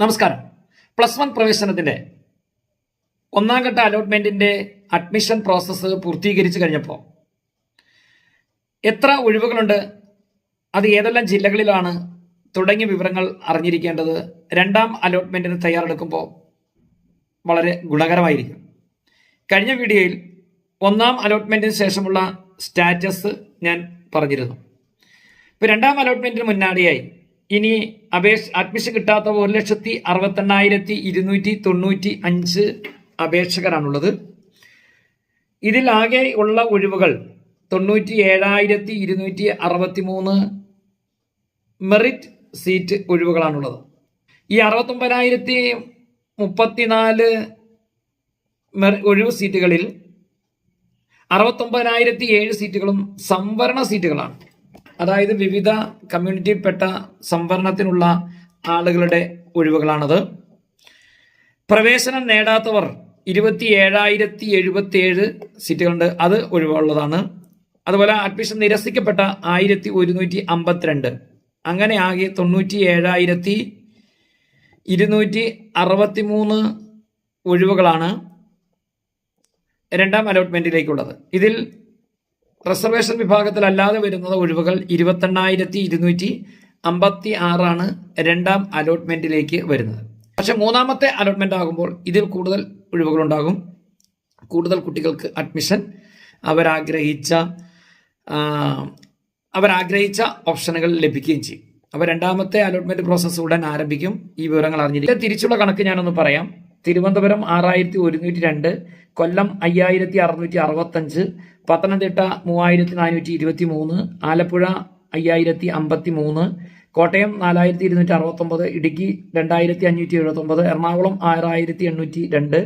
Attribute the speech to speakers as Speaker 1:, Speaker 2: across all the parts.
Speaker 1: നമസ്കാരം. +1 പ്രവേശനത്തിന്റെ ഒന്നാം ഘട്ട അലോട്ട്മെന്റിന്റെ അഡ്മിഷൻ പ്രോസസ്സ് പൂർത്തീകരിച്ചു കഴിഞ്ഞപ്പോൾ എത്ര ഒഴിവുകളുണ്ട്, അത് ഏതെല്ലാം ജില്ലകളിലാണ് തുടങ്ങിയ വിവരങ്ങൾ അറിഞ്ഞിരിക്കേണ്ടത് രണ്ടാം അലോട്ട്മെന്റിന് തയ്യാറെടുക്കുമ്പോൾ വളരെ ഗുണകരമായിരിക്കും. കഴിഞ്ഞ വീഡിയോയിൽ ഒന്നാം അലോട്ട്മെന്റിന് ശേഷമുള്ള സ്റ്റാറ്റസ് ഞാൻ പറഞ്ഞിരുന്നു. ഇപ്പോൾ രണ്ടാം അലോട്ട്മെന്റിന് മുന്നാടിയായി ഇനി അഡ്മിഷൻ കിട്ടാത്ത 1,68,295 അപേക്ഷകരാണുള്ളത്. ഇതിൽ ആകെ ഉള്ള ഒഴിവുകൾ 97,263 മെറിറ്റ് സീറ്റ് ഒഴിവുകളാണുള്ളത്. ഈ 69,034 ഒഴിവ് സീറ്റുകളിൽ 69,007 സീറ്റുകളും സംവരണ സീറ്റുകളാണ്. അതായത് വിവിധ കമ്മ്യൂണിറ്റിയിൽപ്പെട്ട സംവരണത്തിനുള്ള ആളുകളുടെ ഒഴിവുകളാണത്. പ്രവേശനം നേടാത്തവർ 27,077 സീറ്റുകളുണ്ട്, അത് ഒഴിവുള്ളതാണ്. അതുപോലെ അഡ്മിഷൻ നിരസിക്കപ്പെട്ട 1,152, അങ്ങനെ ആകെ 97,263 ഒഴിവുകളാണ് രണ്ടാം അലോട്ട്മെന്റിലേക്കുള്ളത്. ഇതിൽ റിസർവേഷൻ വിഭാഗത്തിലല്ലാതെ വരുന്ന ഒഴിവുകൾ 22,256 രണ്ടാം അലോട്ട്മെന്റിലേക്ക് വരുന്നത്. പക്ഷെ മൂന്നാമത്തെ അലോട്ട്മെന്റ് ആകുമ്പോൾ ഇതിൽ കൂടുതൽ ഒഴിവുകളുണ്ടാകും. കൂടുതൽ കുട്ടികൾക്ക് അഡ്മിഷൻ അവരാഗ്രഹിച്ച ഓപ്ഷനുകൾ ലഭിക്കുകയും ചെയ്യും. അപ്പോൾ രണ്ടാമത്തെ അലോട്ട്മെന്റ് പ്രോസസ്സ് ഉടൻ ആരംഭിക്കും. ഈ വിവരങ്ങൾ അറിഞ്ഞിരിക്കും. തിരിച്ചുള്ള കണക്ക് ഞാനൊന്ന് പറയാം. തിരുവനന്തപുരം 6,102, കൊല്ലം 5,665, പത്തനംതിട്ട 3,423, ആലപ്പുഴ 5,053, കോട്ടയം 4,269, ഇടുക്കി 2,579, എറണാകുളം 6,802,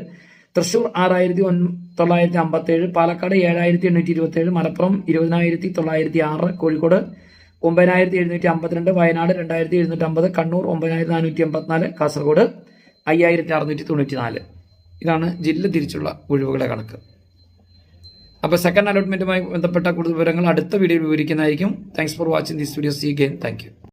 Speaker 1: തൃശൂർ 6,957, പാലക്കാട് 7,827, മലപ്പുറം 20,906, കോഴിക്കോട് 9,752, വയനാട് 2,750, കണ്ണൂർ 9,484, കാസർഗോഡ് 5,694. ഇതാണ് ജില്ല തിരിച്ചുള്ള ഒഴിവുകളുടെ കണക്ക്. അപ്പോൾ സെക്കൻഡ് അലോട്ട്മെന്റുമായി ബന്ധപ്പെട്ട കൂടുതൽ വിവരങ്ങൾ അടുത്ത വീഡിയോയിൽ വിവരിക്കുന്നതായിരിക്കും. Thanks for watching this video. See again. Thank U.